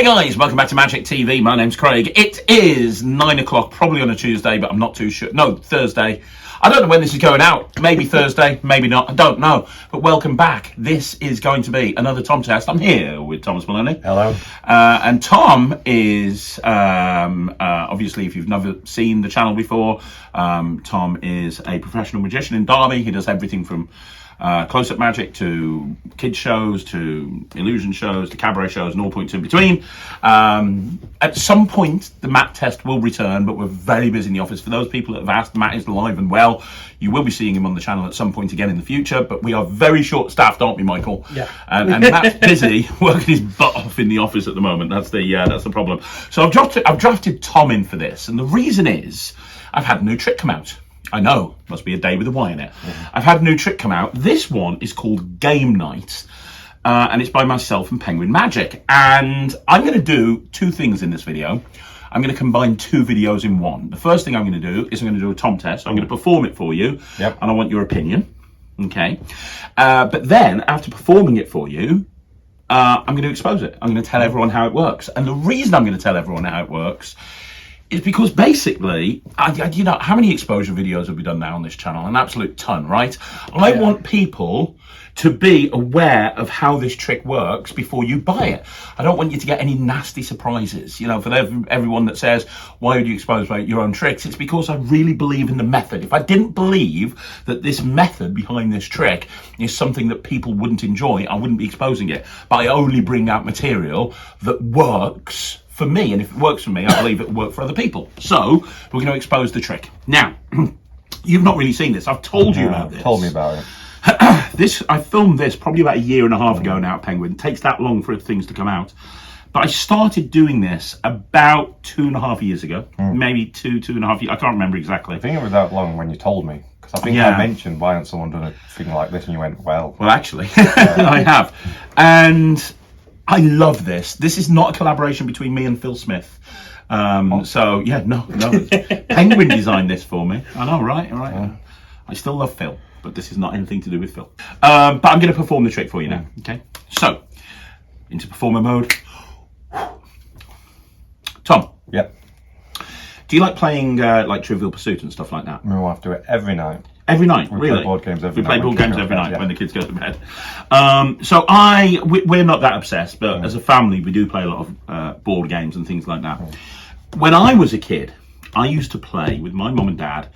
Hey guys, welcome back to Magic TV. My name's Craig. It is 9 o'clock, probably on a Tuesday, but I'm not too sure. No, Thursday. I don't know when this is going out. Maybe Thursday, maybe not. I don't know. But welcome back. This is going to be another Tom Test. I'm here with Thomas Maloney. Hello. And Tom is, obviously, if you've never seen the channel before, Tom is a professional magician in Derby. He does everything from close-up magic to kids shows to illusion shows to cabaret shows and all points in between. At some point the Matt test will return, but we're very busy in the office. For those people that have asked, Matt is alive and well. You will be seeing him on the channel at some point again in the future, but we are very short-staffed, aren't we, Michael? Yeah. And Matt's busy working his butt off in the office at the moment. That's the problem. So I've drafted Tom in for this, and the reason is I've had a new trick come out. I know, must be a day with a Y in it. I've had a new trick come out. This one is called Game Night, and it's by myself and Penguin Magic. And I'm going to do two things in this video. I'm going to combine two videos in one. The first thing I'm going to do is I'm going to do a Tom test. I'm going to perform it for you, and I want your opinion. Okay. But then, after performing it for you, I'm going to expose it. I'm going to tell everyone how it works. And the reason I'm going to tell everyone how it works is because basically, you know, how many exposure videos have we done now on this channel? An absolute ton, right? I want people to be aware of how this trick works before you buy it. I don't want you to get any nasty surprises. You know, for everyone that says, why would you expose your own tricks? It's because I really believe in the method. If I didn't believe that this method behind this trick is something that people wouldn't enjoy, I wouldn't be exposing it. But I only bring out material that works for me, and if it works for me, I believe it will work for other people. So we're going to expose the trick. Now, you've not really seen this. I've told you about this. Told me about it. I filmed this probably about a year and a half ago now at Penguin. It takes that long for things to come out. But I started doing this about 2.5 years ago. Maybe two and a half years. I can't remember exactly. I think it was that long when you told me. Because I think I mentioned, why hasn't someone done a thing like this? And you went, well. Well, actually, I have. And I love this. This is not a collaboration between me and Phil Smith. So, yeah, no. Penguin designed this for me. I know, right? Yeah. I still love Phil, but this is not anything to do with Phil. But I'm going to perform the trick for you now, okay? So, into performer mode. Tom. Yep. Do you like playing like Trivial Pursuit and stuff like that? My wife do it every night. Every night, we really? Play board games every we night. play board games every night when the kids go to bed. So we're not that obsessed, but as a family, we do play a lot of board games and things like that. When I was a kid, I used to play with my mum and dad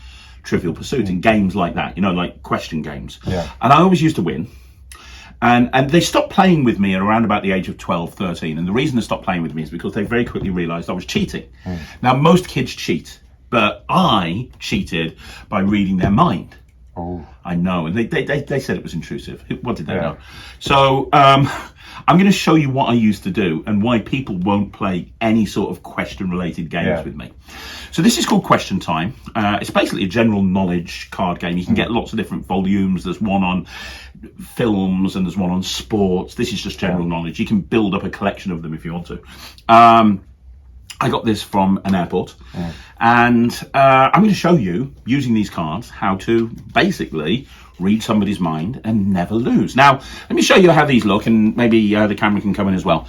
Trivial Pursuit and games like that, you know, like question games. Yeah. And I always used to win. And they stopped playing with me at around about the age of 12, 13. And the reason they stopped playing with me is because they very quickly realised I was cheating. Now, most kids cheat, but I cheated by reading their mind. Oh. I know, and they said it was intrusive. What did they know? So I'm going to show you what I used to do and why people won't play any sort of question-related games with me. So this is called Question Time. It's basically a general knowledge card game. You can get lots of different volumes. There's one on films and there's one on sports. This is just general knowledge. You can build up a collection of them if you want to. I got this from an airport, and I'm going to show you, using these cards, how to basically read somebody's mind and never lose. Now, let me show you how these look, and maybe the camera can come in as well.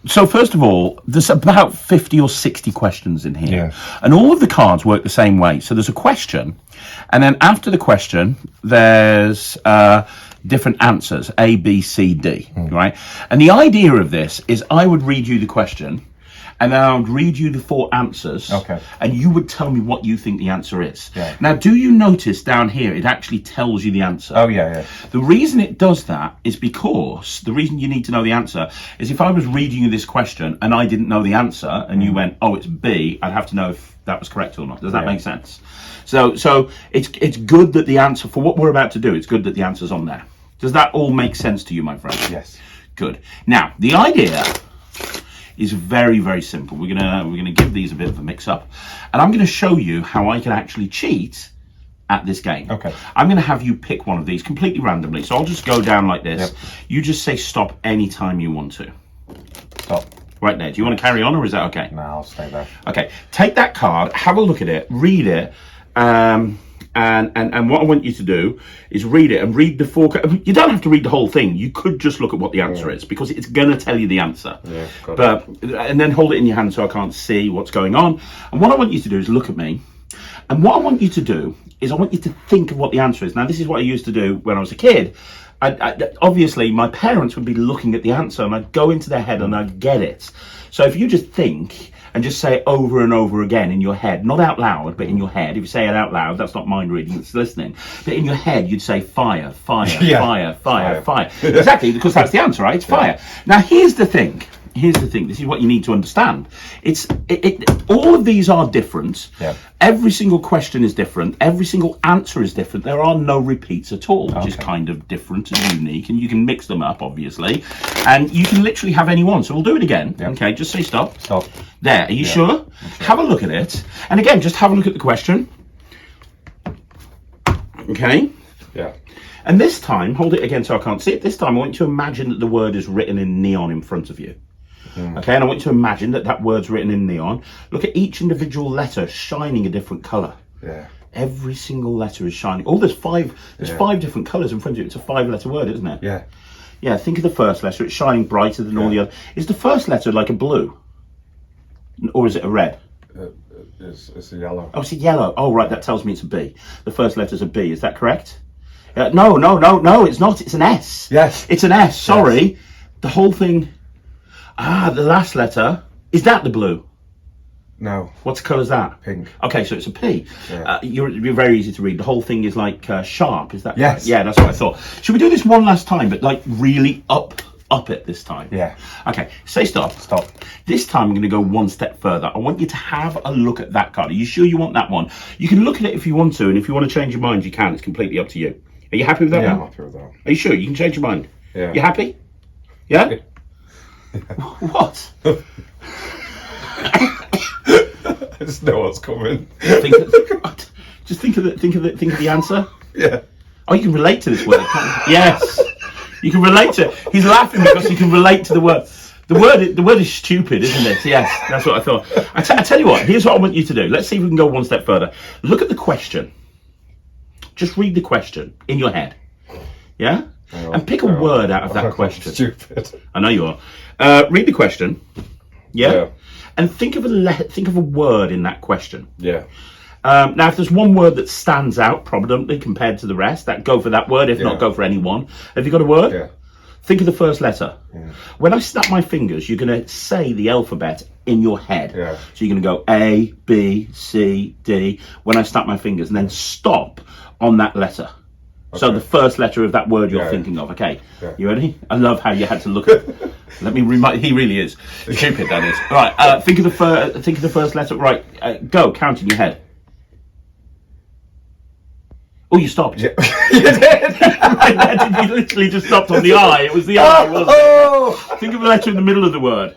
So first of all, there's about 50 or 60 questions in here, and all of the cards work the same way. So there's a question, and then after the question, there's different answers, A, B, C, D, right? And the idea of this is I would read you the question, and then I would read you the 4 answers, and you would tell me what you think the answer is. Now, do you notice down here, it actually tells you the answer? Oh, yeah. The reason it does that is because, the reason you need to know the answer is if I was reading you this question and I didn't know the answer, and you went, oh, it's B, I'd have to know if that was correct or not. Does that make sense? So it's good that the answer, for what we're about to do, it's good that the answer's on there. Does that all make sense to you, my friend? Yes. Good. Now, the idea is very, very simple. We're gonna give these a bit of a mix up, and I'm gonna show you how I can actually cheat at this game. Okay. I'm gonna have you pick one of these completely randomly. So I'll just go down like this. You just say stop anytime you want to. Stop. Right there. Do you want to carry on, or is that okay? No, I'll stay there. Okay. Take that card, have a look at it, read it, And what I want you to do is read it and read the four. You don't have to read the whole thing. You could just look at what the answer is, because it's going to tell you the answer. Yeah, and then hold it in your hand so I can't see what's going on. And what I want you to do is look at me. And what I want you to do is I want you to think of what the answer is. Now, this is what I used to do when I was a kid. Obviously, my parents would be looking at the answer, and I'd go into their head and I'd get it. So if you just think and just say it over and over again in your head, not out loud, but in your head. If you say it out loud, that's not mind reading, it's listening. But in your head, you'd say fire, fire, fire, fire, fire. Exactly, because that's the answer, right? It's fire. Now, here's the thing. This is what you need to understand. All of these are different. Every single question is different. Every single answer is different. There are no repeats at all, which is kind of different and unique. And you can mix them up, obviously. And you can literally have any one. So we'll do it again. Okay, just say stop. Stop. There, are you sure? Have a look at it. And again, just have a look at the question. Okay? Yeah. And this time, hold it again so I can't see it. This time, I want you to imagine that the word is written in neon in front of you. Okay, and I want you to imagine that word's written in neon. Look at each individual letter shining a different colour. Yeah. Every single letter is shining. Oh, there's five different colours in front of you. It's a 5-letter word, isn't it? Yeah. Yeah, think of the first letter. It's shining brighter than all the other. Is the first letter like a blue? Or is it a red? It's a yellow. Oh, it's a yellow. Oh, right, that tells me it's a B. The first letter's a B, is that correct? No, it's not. It's an S. Yes. It's an S, sorry. Yes. The whole thing... the last letter, is that the blue? No. What colour is that? Pink. Okay, so it's a P. Yeah. You're very easy to read. The whole thing is like sharp, is that yes. Right? Yeah, that's what I thought. Should we do this one last time, but like really up it this time? Yeah. Okay, say stop. Stop. This time I'm going to go one step further. I want you to have a look at that card. Are you sure you want that one? You can look at it if you want to, and if you want to change your mind, you can. It's completely up to you. Are you happy with that one? Yeah, I'm happy with that. Are you sure? You can change your mind? Yeah. You happy? Yeah? What? I just know what's coming. Just think of the answer. Yeah. Oh, you can relate to this word. Yes, you can relate to it. He's laughing because you can relate to the word. The word is stupid, isn't it? Yes, that's what I thought. I tell you what. Here's what I want you to do. Let's see if we can go one step further. Look at the question. Just read the question in your head. Yeah. And pick a word out of that question. Stupid. I know you are. Read the question. Yeah. And think of a word in that question. Yeah. Now, if there's one word that stands out prominently compared to the rest, go for that word. If not, go for any one. Have you got a word? Yeah. Think of the first letter. Yeah. When I snap my fingers, you're going to say the alphabet in your head. Yeah. So you're going to go A, B, C, D when I snap my fingers, and then stop on that letter. Okay. So the first letter of that word you're thinking of. Okay, you ready? I love how you had to look at. Let me remind. He really is stupid. That is. All right. Think of the first letter. Right. Go. Count in your head. Oh, you stopped. Yeah. You did. You literally just stopped on the I. It was the I, wasn't it? Think of a letter in the middle of the word.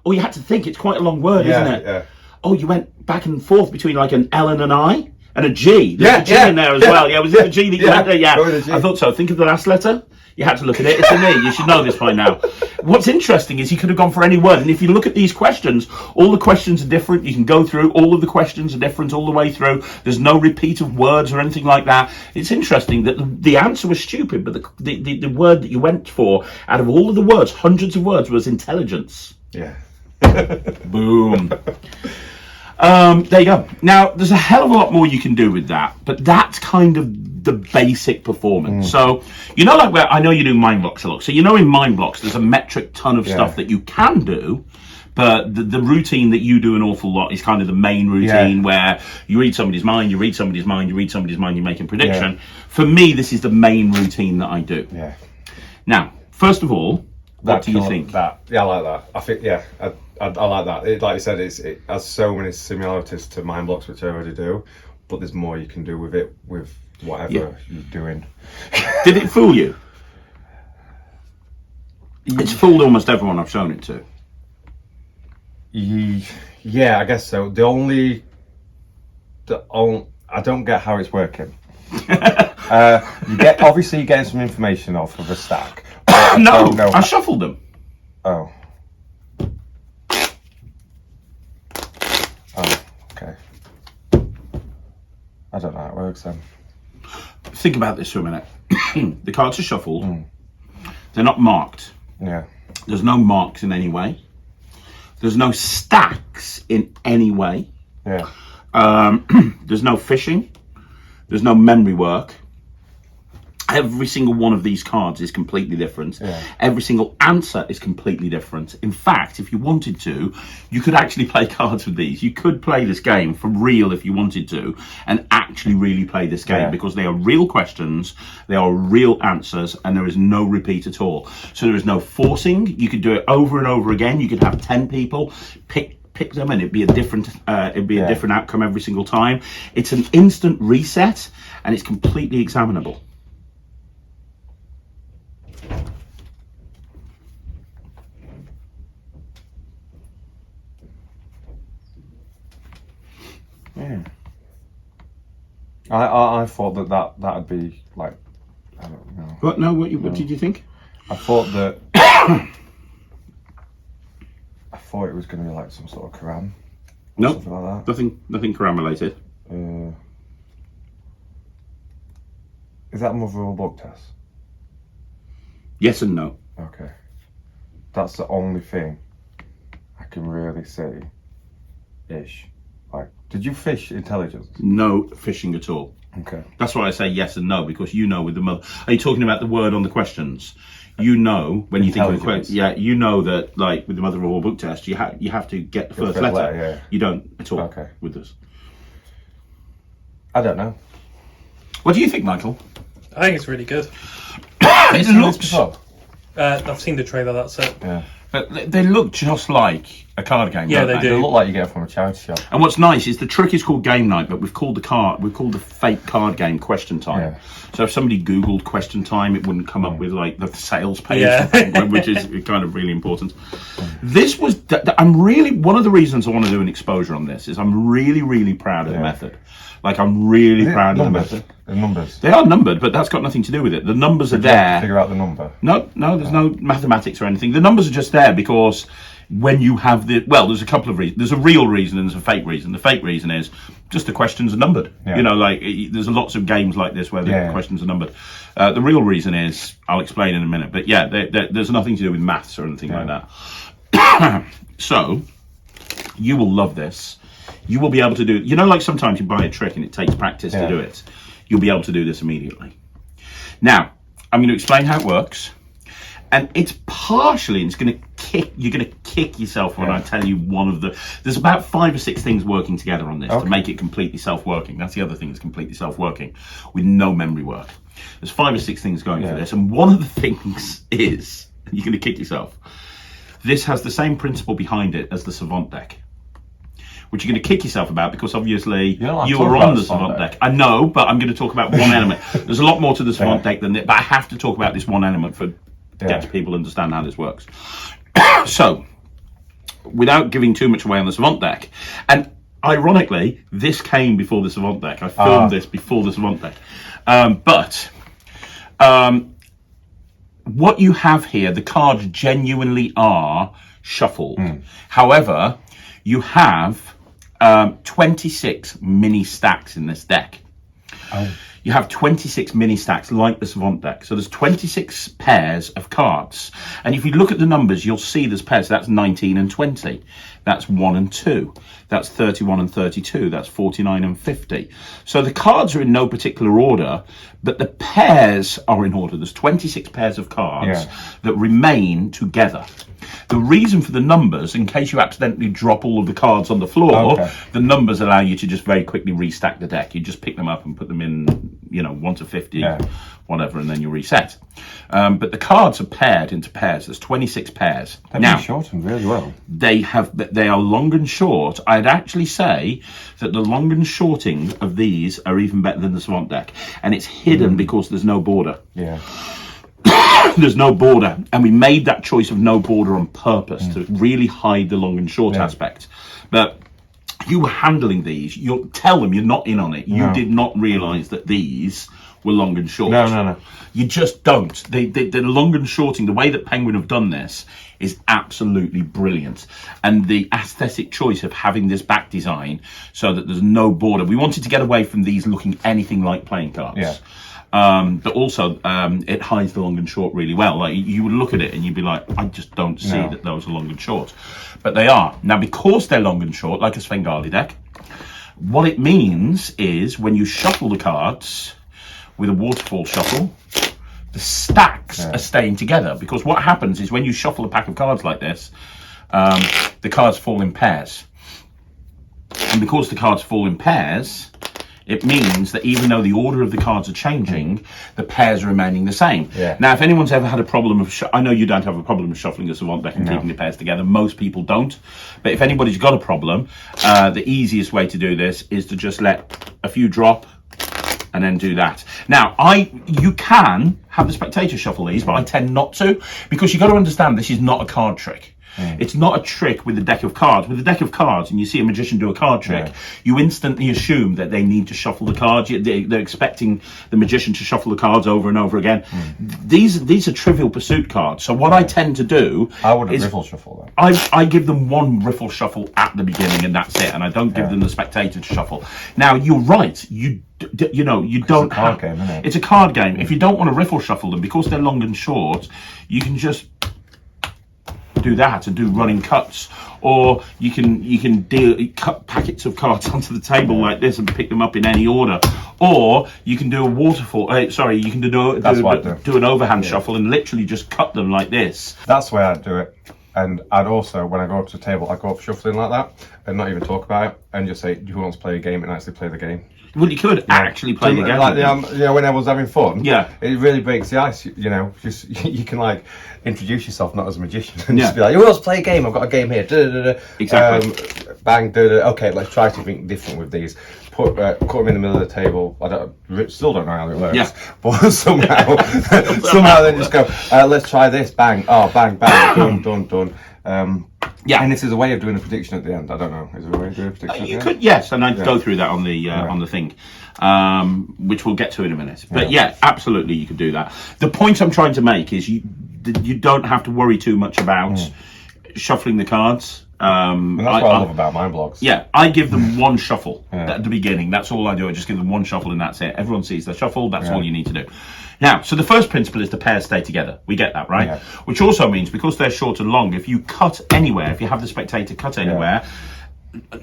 Oh, you had to think. It's quite a long word, isn't it? Yeah. Oh, you went back and forth between like an L and an I. And a G. There's a G in there as well. Yeah, was it a G that you had there? Yeah. I thought so. Think of the last letter. You had to look at it. It's an E. You should know this by now. What's interesting is you could have gone for any word. And if you look at these questions, all the questions are different. You can go through. All of the questions are different all the way through. There's no repeat of words or anything like that. It's interesting that the answer was stupid, but the word that you went for out of all of the words, hundreds of words, was intelligence. Yeah. Boom. There you go. Now, there's a hell of a lot more you can do with that, but that's kind of the basic performance. So, like where I know you do mind blocks a lot. So, in mind blocks, there's a metric ton of stuff that you can do, but the routine that you do an awful lot is kind of the main routine where you read somebody's mind, you read somebody's mind, you read somebody's mind, you're making prediction. Yeah. For me, this is the main routine that I do. Yeah. Now, first of all, what do you think? I like that. I think, I like that. Like you said, it has so many similarities to mind blocks, which I already do, but there's more you can do with it, with whatever you're doing. Did it fool you? It's fooled almost everyone I've shown it to. Yeah, I guess so. I don't get how it's working. Obviously you're getting some information off of a stack. No, I shuffled them. Oh, okay. I don't know how it works then. Think about this for a minute. The cards are shuffled. They're not marked. Yeah. There's no marks in any way. There's no stacks in any way. Yeah. There's no fishing. There's no memory work. Every single one of these cards is completely different. Yeah. Every single answer is completely different. In fact, if you wanted to, you could actually play cards with these. You could play this game for real if you wanted to, and actually really play this game, because they are real questions, they are real answers, and there is no repeat at all. So there is no forcing. You could do it over and over again. You could have 10 people pick them, and it'd be a different different outcome every single time. It's an instant reset, and it's completely examinable. Yeah. I thought that'd be like, I don't know. What? No. What did you think? I thought that. I thought it was going to be like some sort of Quran. No, something like that. Nothing Quran related. Is that Mother of a Book test? Yes and no. Okay. That's the only thing I can really say. Ish. Like, did you fish intelligence? No fishing at all. Okay. That's why I say yes and no, because you know with the mother. Are you talking about the word on the questions? You know when you think of a question. Yeah, you know that like with the Mother of all book test, you have to get the first letter. Yeah. You don't at all. Okay. With this. I don't know. What do you think, Michael? I think it's really good. It looks. I've seen the trailer, that's it. Yeah. But they look just like a card game. Yeah, don't they They do. look like you get it from a charity shop. And what's nice is the trick is called game night, but we've called the fake card game question time. Yeah. So if somebody Googled question time, it wouldn't come up with like the sales page, Yeah. which is kind of really important. This was, I'm really, one of the reasons I want to do an exposure on this is I'm really, really proud of the method. Like I'm really proud of the method. The numbers. They are numbered, but that's got nothing to do with it. The numbers are there. Figure out the number. No, there's no mathematics or anything. The numbers are just there because when you have there's a couple of reasons. There's a real reason and there's a fake reason. The fake reason is just the questions are numbered. Yeah. You know, like there's lots of games like this where the questions are numbered. The real reason is, I'll explain in a minute, but yeah, there's nothing to do with maths or anything like that. So, you will love this. You will be able to do, you know, like sometimes you buy a trick and it takes practice to do it. You'll be able to do this immediately. Now, I'm going to explain how it works. And it's partially, you're going to kick yourself when I tell you there's about 5 or 6 things working together on this to make it completely self-working. That's the other thing, it's completely self-working with no memory work. There's 5 or 6 things going for this. And one of the things is, you're going to kick yourself, this has the same principle behind it as the Savant deck, which you're going to kick yourself about because obviously you were on the Savant deck. I know, but I'm going to talk about one element. There's a lot more to the Savant deck than that, but I have to talk about this one element to get people understand how this works. So, without giving too much away on the Savant deck, and ironically, this came before the Savant deck. I filmed this before the Savant deck. But what you have here, the cards genuinely are shuffled. However, you have 26 mini stacks in this deck. You have 26 mini stacks like the Savant deck. So there's 26 pairs of cards. And if you look at the numbers, you'll see there's pairs. That's 19 and 20. That's 1 and 2. That's 31 and 32. That's 49 and 50. So the cards are in no particular order, but the pairs are in order. There's 26 pairs of cards that remain together. The reason for the numbers, in case you accidentally drop all of the cards on the floor, the numbers allow you to just very quickly restack the deck. You just pick them up and put them in, 1 to 50, whatever, and then you reset. But the cards are paired into pairs. There's 26 pairs. They've been shortened really well. They are long and short. I'd actually say that the long and shorting of these are even better than the Savant deck. And it's hidden because there's no border. Yeah. There's no border, and we made that choice of no border on purpose to really hide the long and short aspect. But you were handling these. You'll tell them you're not in on it. You did not realise that these were long and short. No. You just don't. The long and shorting, the way that Penguin have done this is absolutely brilliant. And the aesthetic choice of having this back design so that there's no border. We wanted to get away from these looking anything like playing cards. Yeah. But also, it hides the long and short really well. Like you would look at it and you'd be like, I just don't see that those are long and short. But they are. Now, because they're long and short, like a Svengali deck, what it means is when you shuffle the cards with a waterfall shuffle, the stacks are staying together, because what happens is when you shuffle a pack of cards like this, the cards fall in pairs. And because the cards fall in pairs, it means that even though the order of the cards are changing, the pairs are remaining the same. Yeah. Now, if anyone's ever had a problem of, I know you don't have a problem with shuffling a Savant deck and keeping the pairs together. Most people don't. But if anybody's got a problem, the easiest way to do this is to just let a few drop and then do that. Now, you can have the Spectator shuffle these, but I tend not to, because you've got to understand this is not a card trick. It's not a trick with a deck of cards. With a deck of cards, and you see a magician do a card trick, you instantly assume that they need to shuffle the cards. They're expecting the magician to shuffle the cards over and over again. These are Trivial Pursuit cards. So what I tend to do, I wouldn't riffle shuffle them. I give them one riffle shuffle at the beginning, and that's it. And I don't give them the Spectator to shuffle. Now, you're right. You don't have. Game, isn't it? It's a card game. If you don't want to riffle shuffle them, because they're long and short, you can just do that and do running cuts, or you can cut packets of cards onto the table like this and pick them up in any order, or you can do a waterfall. You can do an overhand shuffle and literally just cut them like this. That's the way I'd do it. And I'd also, when I go up to the table, I'd go up shuffling like that and not even talk about it and just say, who wants to play a game, and actually play the game. Well, you could actually play the game. Like, when everyone's having fun, Yeah. it really breaks the ice. Just you can like introduce yourself not as a magician and just be like, who wants to play a game? I've got a game here. Exactly. Bang. Okay, let's try something different with these. Put them in the middle of the table. Still don't know how it works. Yeah. But somehow then just go, let's try this. Bang. Oh, bang, bang. Done. Yeah, and this is a way of doing a prediction at the end. I don't know. Is there a way of doing a prediction? You could, yes, and I'd go through that on the thing, which we'll get to in a minute. But yeah, absolutely, you could do that. The point I'm trying to make is you don't have to worry too much about shuffling the cards. And that's what I love about my blogs. Yeah, I give them one shuffle at the beginning. That's all I do. I just give them one shuffle and that's it. Everyone sees the shuffle. That's all you need to do. Now, so the first principle is the pairs stay together. We get that, right? Yeah. Which also means, because they're short and long, if you cut anywhere, if you have the Spectator cut anywhere,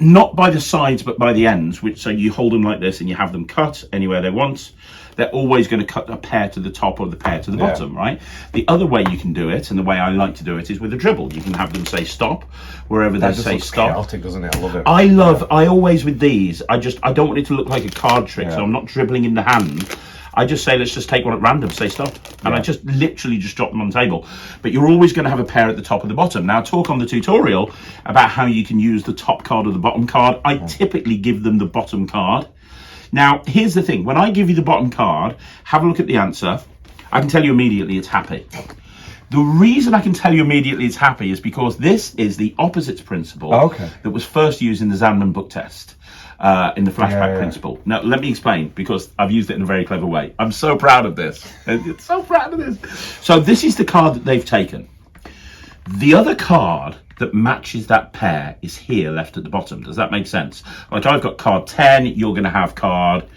not by the sides but by the ends, so you hold them like this and you have them cut anywhere they want, they're always going to cut a pair to the top or the pair to the bottom, right? The other way you can do it, and the way I like to do it, is with a dribble. You can have them say stop wherever they say stop. Chaotic, doesn't it? I love it. I always, with these, I don't want it to look like a card trick, so I'm not dribbling in the hand. I just say, let's just take one at random, say stop. And I just literally just drop them on the table. But you're always going to have a pair at the top and the bottom. Now, talk on the tutorial about how you can use the top card or the bottom card. I typically give them the bottom card. Now, here's the thing. When I give you the bottom card, have a look at the answer. I can tell you immediately it's happy. The reason I can tell you immediately it's happy is because this is the opposites principle that was first used in the Zandman book test. In the flashback principle. Now, let me explain, because I've used it in a very clever way. I'm so proud of this. It's so proud of this. So this is the card that they've taken. The other card that matches that pair is here, left at the bottom. Does that make sense? Like, I've got card 10, you're going to have card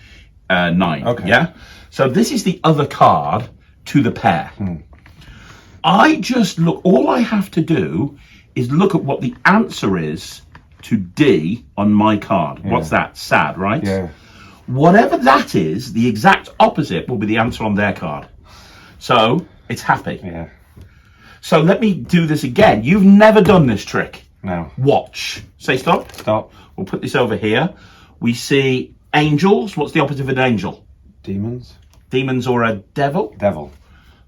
9. Okay. Yeah? So this is the other card to the pair. I just look, all I have to do is look at what the answer is to D on my card. What's that? Sad, right? Yeah. Whatever that is, the exact opposite will be the answer on their card. So it's happy. Yeah. So let me do this again. You've never done this trick. No. Watch. Say stop. Stop. We'll put this over here. We see angels. What's the opposite of an angel? Demons. Demons or a devil? Devil.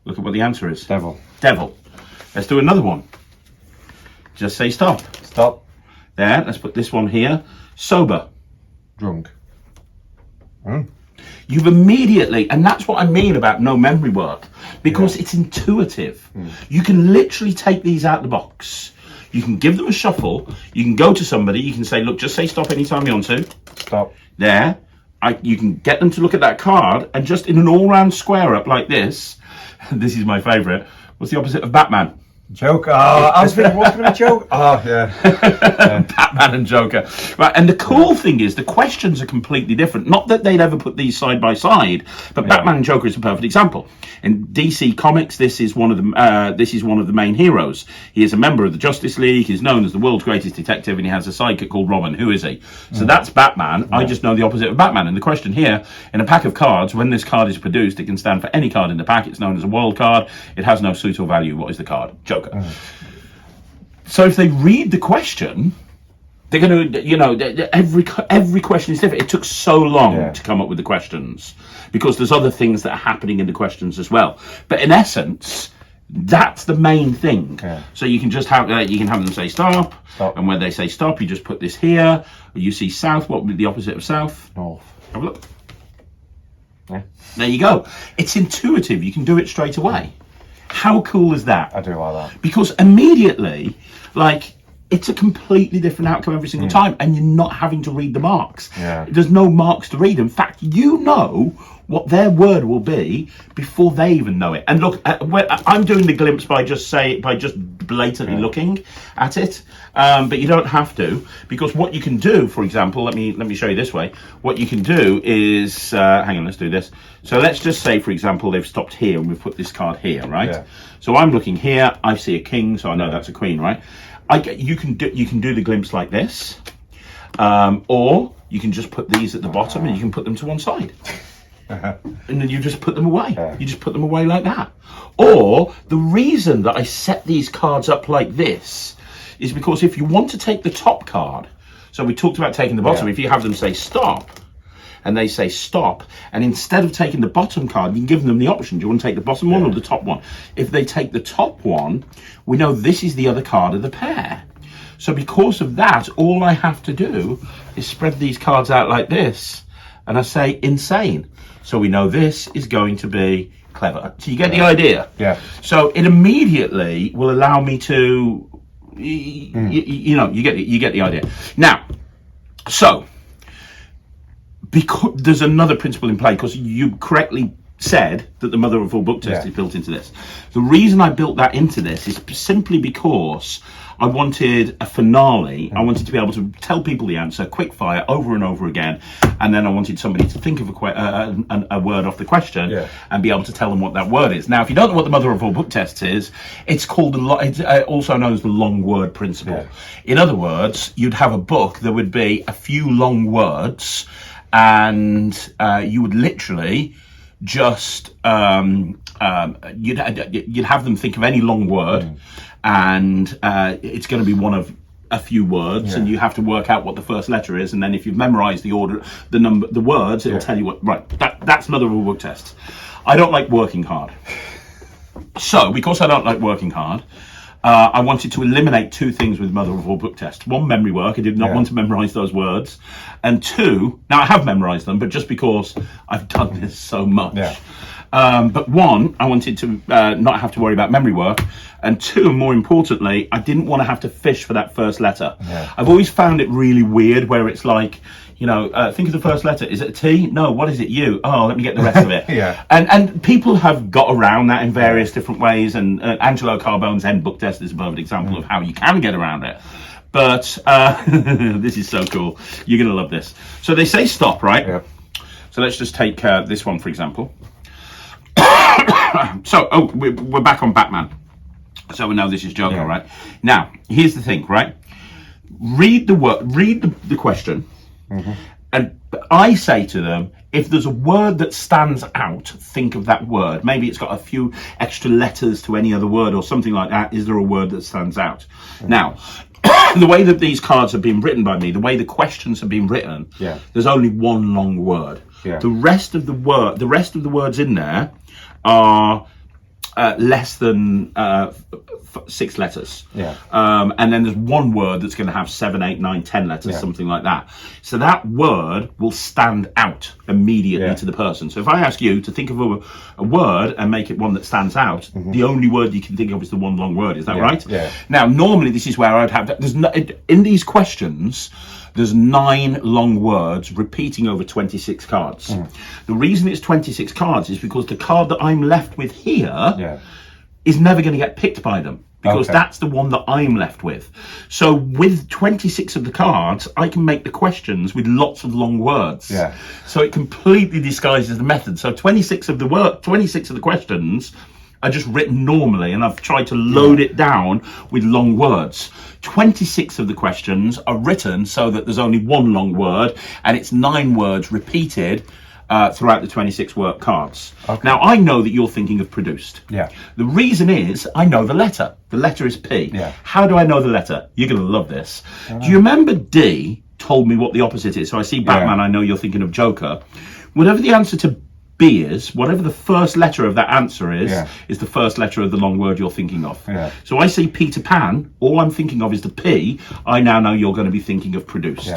Look at what the answer is. Devil. Devil. Let's do another one. Just say stop. Stop. There, let's put this one here. Sober. Drunk. You've immediately, and that's what I mean about no memory work, because it's intuitive. You can literally take these out of the box. You can give them a shuffle. You can go to somebody. You can say, look, just say stop anytime you want to. Stop. There. you can get them to look at that card, and just in an all-round square up like this, this is my favourite. What's the opposite of Batman? Joker. Oh, I was thinking, what's going to be Joker? Oh, yeah. Batman and Joker. Right, and the cool thing is the questions are completely different. Not that they'd ever put these side by side, but Batman and Joker is a perfect example. In DC Comics, this is one of the main heroes. He is a member of the Justice League. He's known as the world's greatest detective, and he has a sidekick called Robin. Who is he? So that's Batman. I just know the opposite of Batman. And the question here, in a pack of cards, when this card is produced, it can stand for any card in the pack. It's known as a wild card. It has no suit or value. What is the card? Joker. So if they read the question, they're going to, every question is different. It took so long to come up with the questions because there's other things that are happening in the questions as well. But in essence, that's the main thing. So you can just have them say stop, and when they say stop, you just put this here. You see south. What would be the opposite of south? North. Have a look. Yeah. There you go. It's intuitive. You can do it straight away. How cool is that? I do like that. Because immediately, it's a completely different outcome every single time, and you're not having to read the marks. There's no marks to read. In fact, you know what their word will be before they even know it. And look, I'm doing the glimpse by just blatantly looking at it, but you don't have to, because what you can do, for example, let me show you this way. What you can do is, hang on, let's do this. So let's just say, for example, they've stopped here and we've put this card here, right? So I'm looking here. I see a king, so I know that's a queen, right? You can do the glimpse like this, or you can just put these at the bottom and you can put them to one side. And then you just put them away. You just put them away like that. Or the reason that I set these cards up like this is because if you want to take the top card, so we talked about taking the bottom, if you have them say stop, and they say stop, and instead of taking the bottom card, you can give them the option. Do you want to take the bottom one or the top one? If they take the top one, we know this is the other card of the pair. So because of that, all I have to do is spread these cards out like this, and I say insane. So we know this is going to be clever. So you get the idea? Yeah. So it immediately will allow me to, you get the idea. Now, so, because there's another principle in play, because you correctly said that the mother of all book test is built into this. The reason I built that into this is simply because I wanted a finale. I wanted to be able to tell people the answer, quick fire, over and over again, and then I wanted somebody to think of a word off the question and be able to tell them what that word is. Now, if you don't know what the mother of all book tests is, it's called it's also known as the long word principle. In other words, you'd have a book, there would be a few long words, and you would literally just you'd have them think of any long word, and it's going to be one of a few words, and you have to work out what the first letter is, and then if you've memorized the order, the number, the words, it'll tell you what. Right, that's mother of all book tests. I don't like working hard, so because I don't like working hard, I wanted to eliminate two things with mother of all book tests. One, memory work. I did not want to memorize those words. And two, now I have memorized them, but just because I've done this so much. But one, I wanted to not have to worry about memory work. And two, more importantly, I didn't want to have to fish for that first letter. I've always found it really weird where it's like, think of the first letter. Is it a T? No, what is it? U? Oh, let me get the rest of it. And people have got around that in various different ways, and Angelo Carbone's End Book Test is a perfect example of how you can get around it. But this is so cool. You're going to love this. So they say stop, right? So let's just take this one, for example. So, we're back on Batman. So we know this is Joker, right? Now, here's the thing, right? Read the question. And I say to them, if there's a word that stands out, think of that word. Maybe it's got a few extra letters to any other word or something like that. Is there a word that stands out? Now, the way that these cards have been written by me, the way the questions have been written, there's only one long word. The rest of the words in there are less than 6 letters. Yeah. And then there's one word that's going to have 7, 8, 9, 10 letters, something like that. So that word will stand out immediately to the person. So if I ask you to think of a word and make it one that stands out, the only word you can think of is the one long word. Is that right? Yeah. Now, normally this is where I'd have in these questions. There's 9 long words repeating over 26 cards. The reason it's 26 cards is because the card that I'm left with here is never going to get picked by them, because that's the one that I'm left with. So with 26 of the cards, I can make the questions with lots of long words. So it completely disguises the method. So 26 of the questions are just written normally, and I've tried to load it down with long words. 26 of the questions are written so that there's only one long word, and it's 9 words repeated throughout the 26 word cards. Now, I know that you're thinking of produced. The reason is I know the letter. The letter is P. How do I know the letter? You're going to love this. Do you remember D told me what the opposite is? So I see Batman, I know you're thinking of Joker. Whatever the answer to B is, whatever the first letter of that answer is the first letter of the long word you're thinking of. So I see Peter Pan, all I'm thinking of is the P. I now know you're going to be thinking of produced.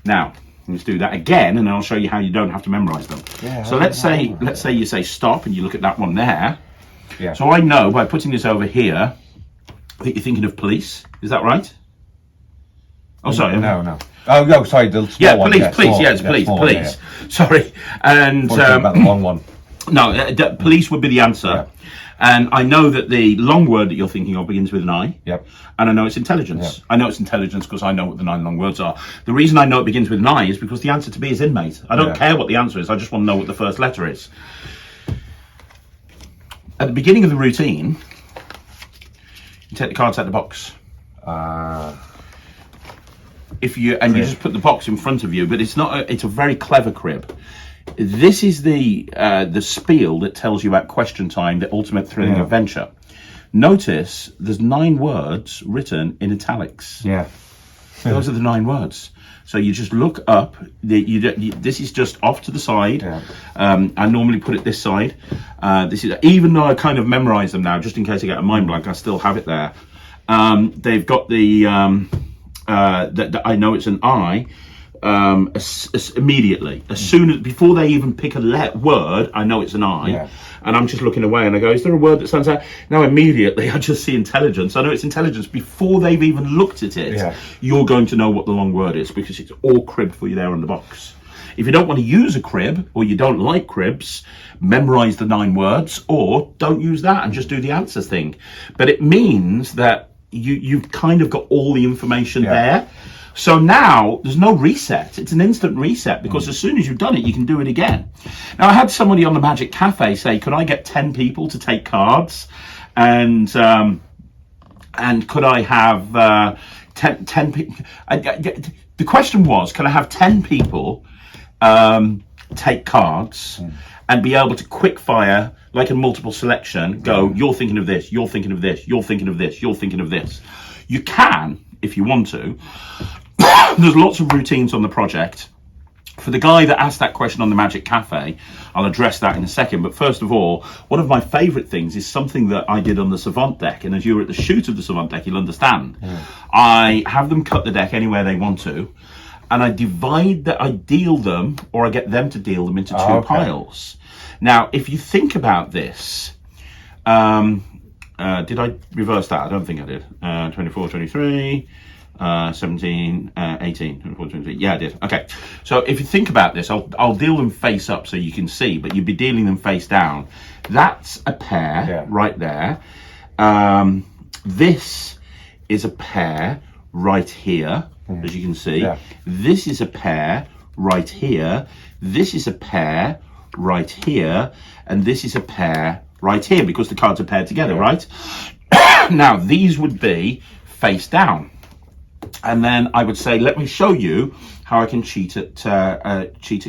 Now, let's do that again, and I'll show you how you don't have to memorize them. So let's say you say stop, and you look at that one there. So I know by putting this over here that you're thinking of police. Is that right? Oh, sorry. No. Oh, no, sorry. The small one. Police. Sorry. And about the long one. No, police would be the answer. And I know that the long word that you're thinking of begins with an I. And I know it's intelligence. I know it's intelligence because I know what the 9 long words are. The reason I know it begins with an I is because the answer to B is inmate. I don't care what the answer is. I just want to know what the first letter is. At the beginning of the routine, you take the cards out of the box. You just put the box in front of you, but it's not. It's a very clever crib. This is the spiel that tells you about Question Time, the ultimate thrilling adventure. Notice there's 9 words written in italics. Those are the 9 words. So you just look up. This is just off to the side. I normally put it this side. This is, even though I kind of memorize them now, just in case I get a mind blank, I still have it there. They've got the. I know it's an I immediately. As soon as, before they even pick a word, I know it's an I. And I'm just looking away and I go, is there a word that stands out? Now immediately I just see intelligence. I know it's intelligence. Before they've even looked at it, you're going to know what the long word is, because it's all cribbed for you there on the box. If you don't want to use a crib, or you don't like cribs, memorize the 9 words, or don't use that and just do the answers thing. But it means that you've kind of got all the information there. So now there's no reset. It's an instant reset, because as soon as you've done it, you can do it again. Now, I had somebody on the Magic Cafe say, could I get 10 people to take cards? And could I have 10 people? The question was, can I have 10 people take cards and be able to quick fire, like a multiple selection, go, you're thinking of this, you're thinking of this, you're thinking of this, you're thinking of this. You can, if you want to. There's lots of routines on the project. For the guy that asked that question on the Magic Cafe, I'll address that in a second. But first of all, one of my favourite things is something that I did on the Savant deck. And as you're at the shoot of the Savant deck, you'll understand. I have them cut the deck anywhere they want to. And I deal them, or I get them to deal them into 2 piles. Now, if you think about this, did I reverse that? I don't think I did. 24, 23, 17, 18, 24, 23. Yeah, I did. Okay. So if you think about this, I'll deal them face up so you can see, but you'd be dealing them face down. That's a pair right there. This is a pair right here, as you can see. This is a pair right here. This is a pair right here. And this is a pair right here, because the cards are paired together, right? Now, these would be face down. And then I would say, let me show you how I can cheat at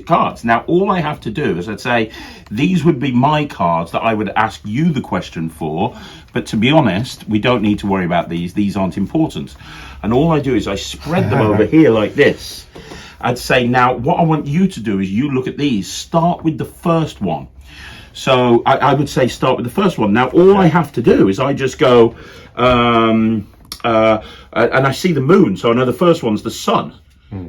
cards. Now, all I have to do is I'd say, these would be my cards that I would ask you the question for. But to be honest, we don't need to worry about these. These aren't important. And all I do is I spread them over here like this. I'd say, now, what I want you to do is you look at these. Start with the first one. So I would say start with the first one. Now, all I have to do is I just go, and I see the moon, so I know the first one's the sun.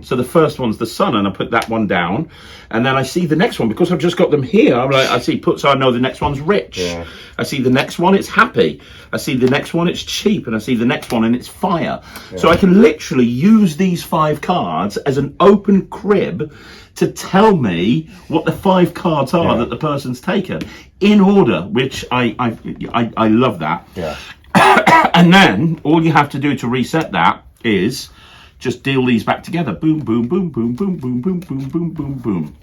So the first one's the sun, and I put that one down, and then I see the next one because I've just got them here. I'm like, I see so I know the next one's rich. Yeah. I see the next one, it's happy. I see the next one, it's cheap, and I see the next one, and it's fire. Yeah. So I can literally use these 5 cards as an open crib to tell me what the 5 cards are that the person's taken in order, which I love that. Yeah. And then all you have to do to reset that is just deal these back together. Boom, boom, boom, boom, boom, boom, boom, boom, boom, boom, boom.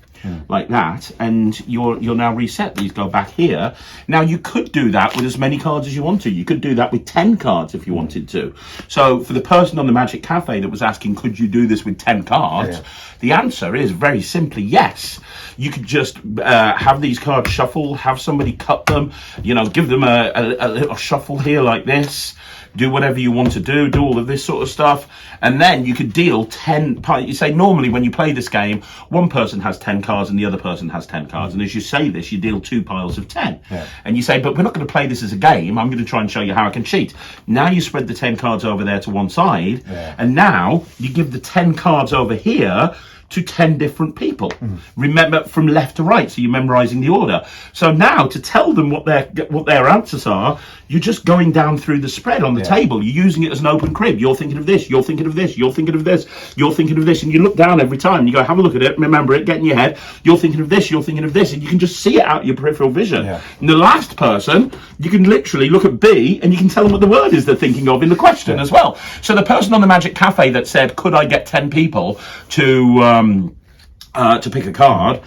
Like that, and you're now reset. These go back here. Now you could do that with as many cards as you want to. You could do that with 10 cards if you wanted to. So for the person on the Magic Cafe that was asking, could you do this with 10 cards? The answer is very simply yes. You could just have these cards shuffle, have somebody cut them, give them a little shuffle here like this. Do whatever you want to do all of this sort of stuff, and then you could deal 10. You say normally when you play this game, one person has 10 cards and the other person has 10 cards, and as you say this, you deal 2 piles of 10. And you say, but we're not going to play this as a game. I'm going to try and show you how I can cheat. Now you spread the 10 cards over there to one side, and now you give the 10 cards over here to 10 different people. Remember, from left to right, so you're memorizing the order. So now to tell them what their answers are, you're just going down through the spread on the table. You're using it as an open crib. You're thinking of this, you're thinking of this, you're thinking of this, you're thinking of this, and you look down every time and you go, have a look at it, remember it, get in your head, you're thinking of this, you're thinking of this, and you can just see it out your peripheral vision. And the last person, you can literally look at B and you can tell them what the word is they're thinking of in the question as well. So the person on the Magic Cafe that said, could I get 10 people to pick a card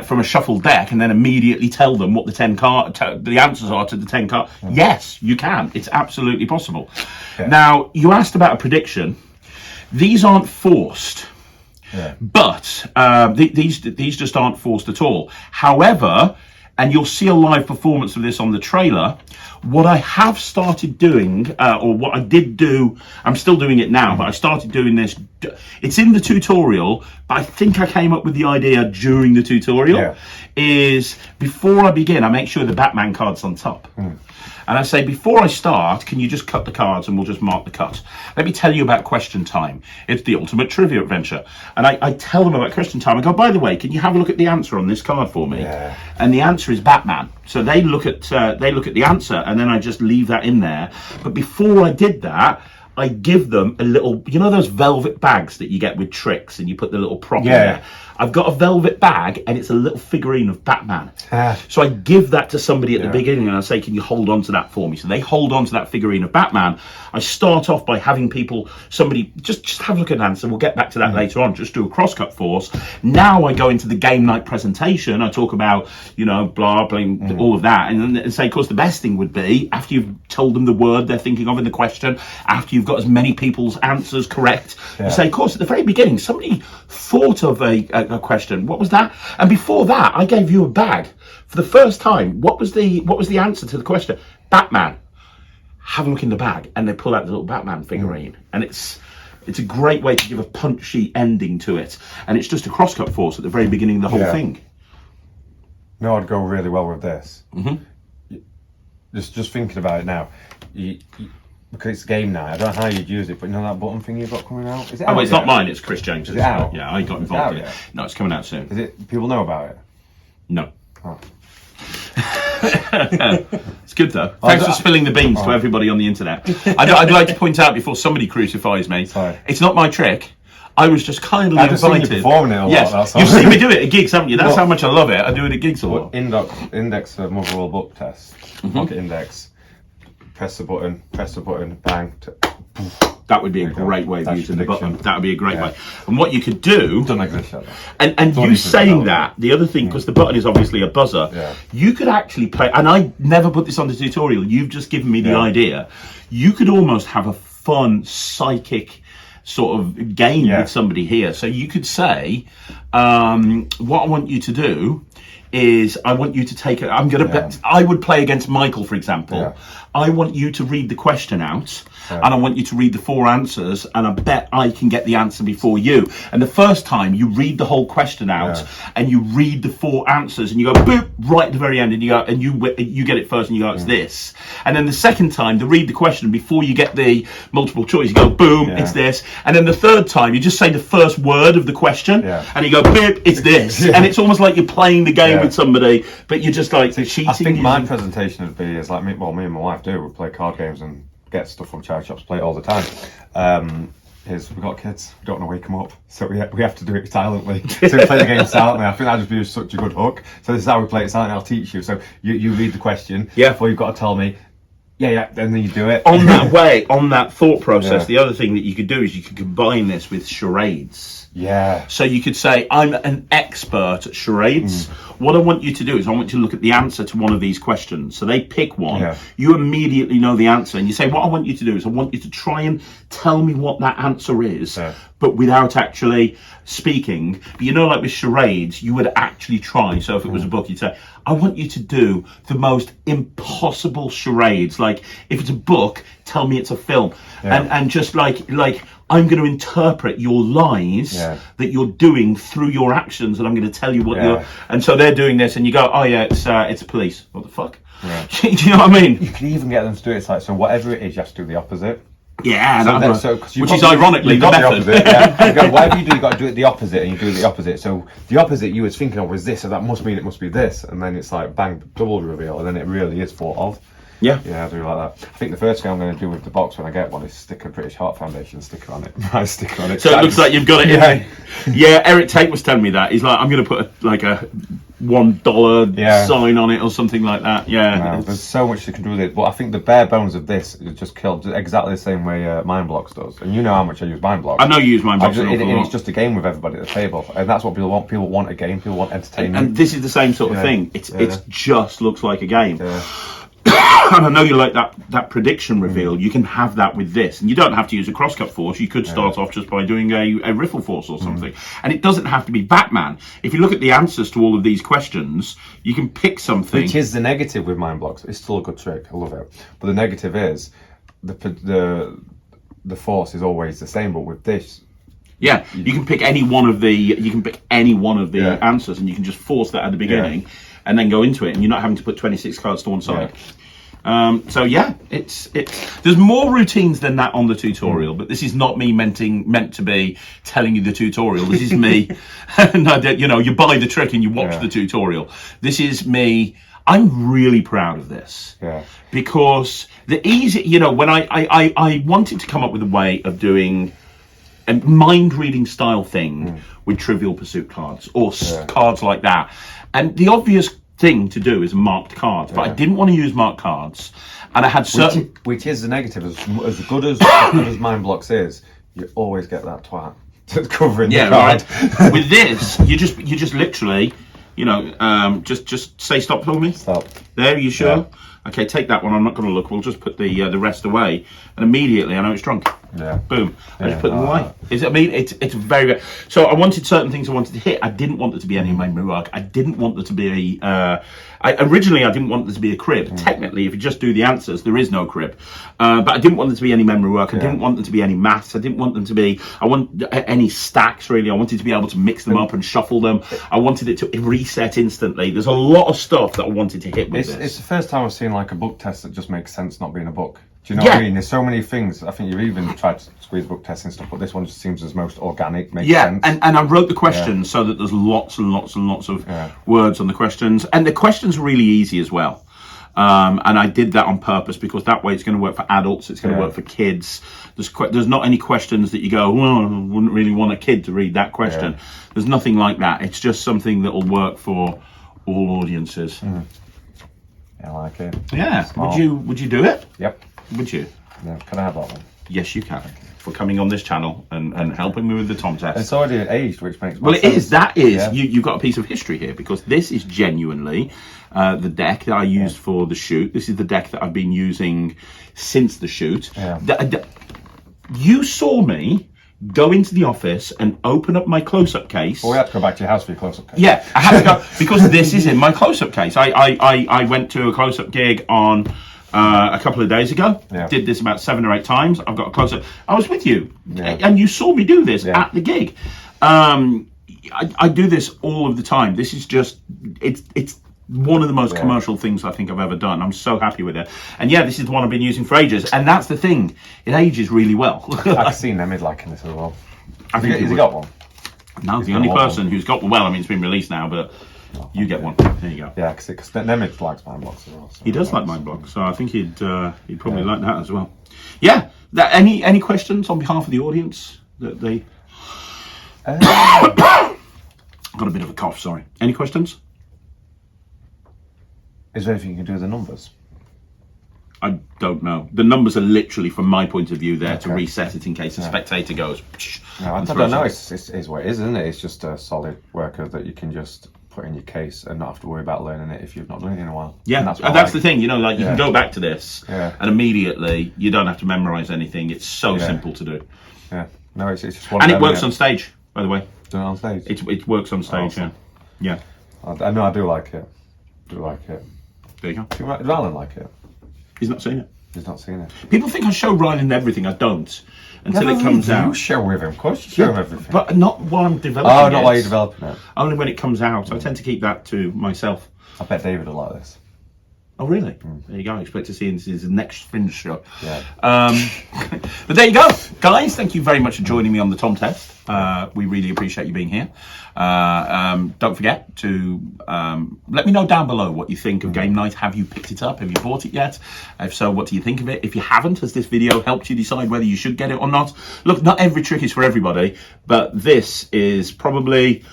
from a shuffled deck and then immediately tell them what the answers are to the 10 cards. Yes, you can. It's absolutely possible. Now, you asked about a prediction. These aren't forced, but these just aren't forced at all. However, and you'll see a live performance of this on the trailer, what I have started doing, or what I did do, I'm still doing it now, but I started doing this, it's in the tutorial, but I think I came up with the idea during the tutorial, is before I begin, I make sure the Batman card's on top. And I say, before I start, can you just cut the cards and we'll just mark the cut? Let me tell you about Question Time. It's the ultimate trivia adventure. And I tell them about Question Time. I go, by the way, can you have a look at the answer on this card for me? And the answer is Batman. So they look at the answer, and then I just leave that in there. But before I did that, I give them a little, those velvet bags that you get with tricks and you put the little prop in there? I've got a velvet bag and it's a little figurine of Batman. So I give that to somebody at the beginning and I say, can you hold on to that for me? So they hold on to that figurine of Batman. I start off by having somebody just have a look at an answer. We'll get back to that later on. Just do a crosscut force. Now I go into the game night presentation. I talk about, blah, all of that. And then say, of course, the best thing would be after you've told them the word they're thinking of in the question, after you've got as many people's answers correct, you say, of course, at the very beginning, somebody thought of a question. What was that? And before that, I gave you a bag for the first time. What was the answer to the question? Batman. Have a look in the bag, and they pull out the little Batman figurine, and it's a great way to give a punchy ending to it. And it's just a crosscut force at the very beginning of the whole thing. No, I'd go really well with this. Just thinking about it now. Because it's game night, I don't know how you'd use it, but that button thing you've got coming out? Is it out? Oh, it's not mine, it's Chris James's. Is it out? Yeah, I got involved in it. No, it's coming out soon. Is it? People know about it? No. Oh. It's good though. Thanks for spilling the beans to everybody on the internet. I'd like to point out before somebody crucifies me, it's not my trick. I was just kindly invited. I've just seen you performing it a lot. Yes, you've seen me do it at gigs, haven't you? That's how much I love it. I do it at gigs a lot. Index for Motherwell book test. Pocket index. Press the button, bang. That would be a great way of using the button. That would be a great way. And what you could do, don't exist yet, and you saying that, the other thing, because the button is obviously a buzzer, you could actually play, and I never put this on the tutorial, you've just given me the idea, you could almost have a fun, psychic sort of game with somebody here. So you could say, what I want you to do is I want you to take it. I'm going to bet. I would play against Michael, for example. Yeah. I want you to read the question out, and I want you to read the 4 answers, and I bet I can get the answer before you. And the first time you read the whole question out, and you read the 4 answers, and you go boop right at the very end, and you go and you get it first, and you go it's this. And then the second time to read the question before you get the multiple choice, you go boom, it's this. And then the third time you just say the first word of the question, and you go boop, it's this. And it's almost like you're playing the game with somebody, but you're just like cheating. I think my presentation would be is like me and my wife do. We play card games and get stuff from charity shops, play it all the time. We've got kids, we don't want to wake them up, so we have to do it silently. So we play the game silently. I think that'd just be such a good hook. So this is how we play it silently. I'll teach you. So you read the question before you've got to tell me. Yeah, and then you do it. On that thought process, the other thing that you could do is you could combine this with charades. Yeah. So you could say, I'm an expert at charades. What I want you to do is I want you to look at the answer to one of these questions. So they pick one. Yeah. You immediately know the answer. And you say, what I want you to do is I want you to try and tell me what that answer is, but without actually speaking. But you know, like with charades, you would actually try. So if it was a book, you'd say, I want you to do the most impossible charades. Like, if it's a book, tell me it's a film. And just like I'm going to interpret your lies that you're doing through your actions, and I'm going to tell you what you're. And so they're doing this, and you go, oh yeah, it's police. What the fuck? Yeah. Do you know what I mean? You can even get them to do it. It's like, so whatever it is, you have to do the opposite. Yeah, which is ironically the method. Whatever you do, you've got to do it the opposite, and you do it the opposite. So the opposite you was thinking of was this, so that must mean it must be this, and then it's like bang, double reveal, and then it really is thought of. Yeah, I do like that. I think the first thing I'm going to do with the box when I get one is stick a British Heart Foundation sticker on it. My sticker on it. So it looks like you've got it. Yeah, Eric Tate was telling me that. He's like, I'm going to put a $1 sign on it or something like that. Yeah, there's so much you can do with it, but I think the bare bones of this is just killed exactly the same way Mind Blocks does. And you know how much I use Mind Blocks. I know you use Mind Blocks. It's just a game with everybody at the table, and that's what people want. People want a game. People want entertainment. And this is the same sort of thing. It just looks like a game. And I know you like that prediction reveal. You can have that with this, and you don't have to use a crosscut force. You could start off just by doing a riffle force or something, and it doesn't have to be Batman. If you look at the answers to all of these questions, you can pick something. Which is the negative with Mind Blocks. It's still a good trick. I love it, but the negative is the force is always the same. But with this, you can pick any one of the answers, and you can just force that at the beginning, and then go into it, and you're not having to put 26 cards to one side. So it's there's more routines than that on the tutorial, but this is not me meant to be telling you the tutorial. This is me, and you buy the trick and you watch the tutorial. This is me. I'm really proud of this because when I wanted to come up with a way of doing a mind reading style thing with Trivial Pursuit cards or cards like that, and the obvious thing to do is marked cards, but I didn't want to use marked cards, and I had certain which is the negative. As good as Mind Blocks is, you always get that twat that's covering the card. Right. With this, you just literally just say stop for me. Stop. There, you sure? Okay, take that one. I'm not going to look. We'll just put the rest away, and immediately I know it's drunk. Yeah. Boom. I just put them away. It's very, very. So I wanted certain things I wanted to hit. I didn't want there to be any memory work. I didn't want there to be originally I didn't want there to be a crib. Technically, if you just do the answers, there is no crib. But I didn't want there to be any memory work. I didn't want there to be any maths. I didn't want them to be. I want any stacks really. I wanted to be able to mix them up and shuffle them. I wanted it to reset instantly. There's a lot of stuff that I wanted to hit with this. It's the first time I've seen like a book test that just makes sense not being a book. Do you know what I mean? There's so many things. I think you've even tried to squeeze book tests and stuff, but this one just seems as most organic, makes sense. And I wrote the questions so that there's lots and lots and lots of words on the questions. And the questions are really easy as well. And I did that on purpose because that way it's going to work for adults, it's going to work for kids. There's not any questions that you go, well, I wouldn't really want a kid to read that question. There's nothing like that. It's just something that will work for all audiences. I like it. Yeah. Smart. Would you do it? Yep. Would you? Yeah. Can I have that one? Yes, you can. For coming on this channel and helping me with the Tom test. It's already aged, which makes well, it is. That is. You've got a piece of history here because this is genuinely the deck that I used for the shoot. This is the deck that I've been using since the shoot. You saw me go into the office and open up my close-up case. Well, we had to go back to your house for your close-up case. Yeah, I had to go because this is in my close-up case. I went to a close-up gig on a couple of days ago. Yeah. Did this about 7 or 8 times. I've got a close-up. I was with you, Yeah. and you saw me do this Yeah. at the gig. I do this all of the time. This is just it's one of the most commercial things I think I've ever done. I'm so happy with it. And yeah, this is the one I've been using for ages. And that's the thing. It ages really well. I can see Nemid liking this as well. I think Has he got one? No, the only person who's got, well, I mean, it's been released now, but you get one. There you go. Yeah, because Nemid likes Mind Blocks as well. So He does like Mind Block, so I think he'd probably like that as well. Yeah. Any questions on behalf of the audience that they... Got a bit of a cough, sorry. Any questions? Is there anything you can do with the numbers? I don't know. The numbers are literally, from my point of view, there to Okay. reset it in case a spectator goes. No, I don't know. It's what it is, isn't it? It's just a solid worker that you can just put in your case and not have to worry about learning it if you've not done it in a while. Yeah, And that's, what the thing. You know, like you can go back to this, Yeah. and immediately you don't have to memorize anything. It's so Yeah. simple to do, Yeah. No, it's just one. and of it them, works on stage. By the way, Doing it on stage. it works on stage. Awesome. Yeah. I know. I do like it. Do like it. There you go. Do Ryland like it? He's not seen it. He's not seen it. People think I show Ryland everything. I don't until it comes You out. share with him. Of course, you share him everything. But not while I'm developing Oh, it. not while you're developing it. Only when it comes out. I tend to keep that to myself. I bet David will like this. Oh, really? There you go. I expect to see his next Finch show. Yeah. But there you go. Guys, thank you very much for joining me on the Tom Test. We really appreciate you being here. Don't forget to let me know down below what you think of Game Night. Have you picked it up? Have you bought it yet? If so, what do you think of it? If you haven't, has this video helped you decide whether you should get it or not? Look, not every trick is for everybody, but this is probably...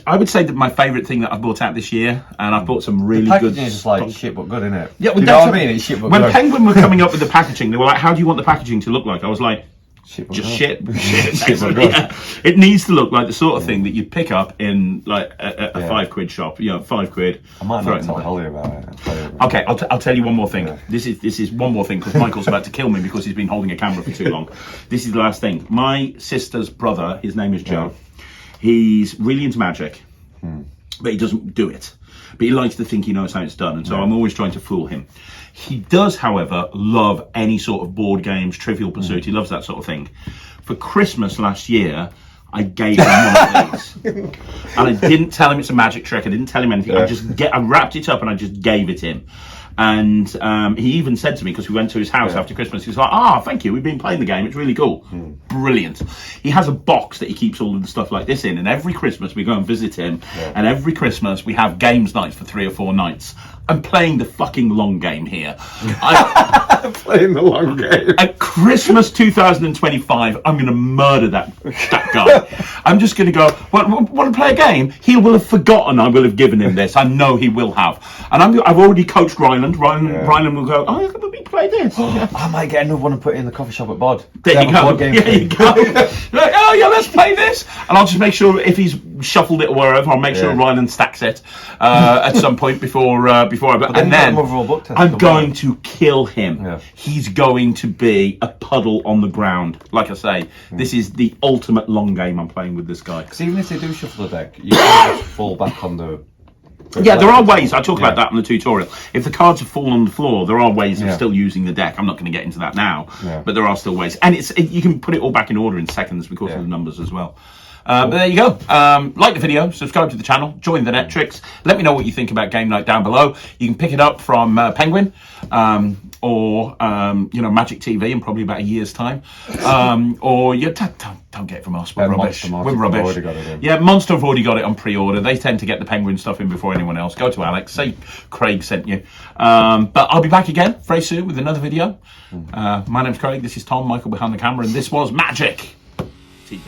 I would say that my favourite thing that I've bought out this year, and I've bought some really good... Packaging is just like shit but good, isn't it? Yeah, well, you know what I mean? It's shit but when good. Penguin were coming up with the packaging, they were like, how do you want the packaging to look like? I was like, Shit but just good. shit. Shit but good. Yeah. It needs to look like the sort of thing that you'd pick up in like a £5 shop, you know, £5. I might throw it not in tell there. Holly about it. Okay, I'll tell you one more thing. Yeah. This is one more thing because Michael's about to kill me because he's been holding a camera for too long. This is the last thing. My sister's brother, his name is Joe. He's really into magic, but he doesn't do it. But he likes to think he knows how it's done, and so I'm always trying to fool him. He does, however, love any sort of board games, Trivial Pursuit. He loves that sort of thing. For Christmas last year, I gave him one of these. And I didn't tell him it's a magic trick. I didn't tell him anything. I wrapped it up and I just gave it him. And he even said to me, because we went to his house after Christmas, he's like, thank you, we've been playing the game, it's really cool. Brilliant. He has a box that he keeps all of the stuff like this in, and every Christmas we go and visit him, and every Christmas we have games nights for 3 or 4 nights. I'm playing the fucking long game here. Playing the long game. At Christmas 2025, I'm going to murder that guy. I'm just going to go, want to play a game? He will have forgotten I will have given him this. I know he will have. And I've already coached Ryland. Ryland will go, oh, can we play this? I might get another one and put it in the coffee shop at Bod. There you go. There you go. Like, oh yeah, let's play this. And I'll just make sure if he's shuffled it or wherever, I'll make sure Ryland stacks it at some point before I. And then I'm going to kill him. Yeah. He's going to be a puddle on the ground. Like I say, this is the ultimate long game I'm playing with this guy. Because even if they do shuffle the deck, you can just fall back on the. Yeah, there are ways. I talk about that in the tutorial. If the cards have fallen on the floor, there are ways of still using the deck. I'm not going to get into that now, but there are still ways. And you can put it all back in order in seconds because of the numbers as well. But there you go. Like the video, subscribe to the channel, join the Netrix. Let me know what you think about Game Night down below. You can pick it up from Penguin or Magic TV in probably about a year's time. Or you don't get it from us. We're rubbish. We're rubbish. Yeah, Monster have already got it on pre-order. They tend to get the Penguin stuff in before anyone else. Go to Alex, say Craig sent you. But I'll be back again very soon with another video. My name's Craig. This is Tom, Michael behind the camera, and this was Magic TV.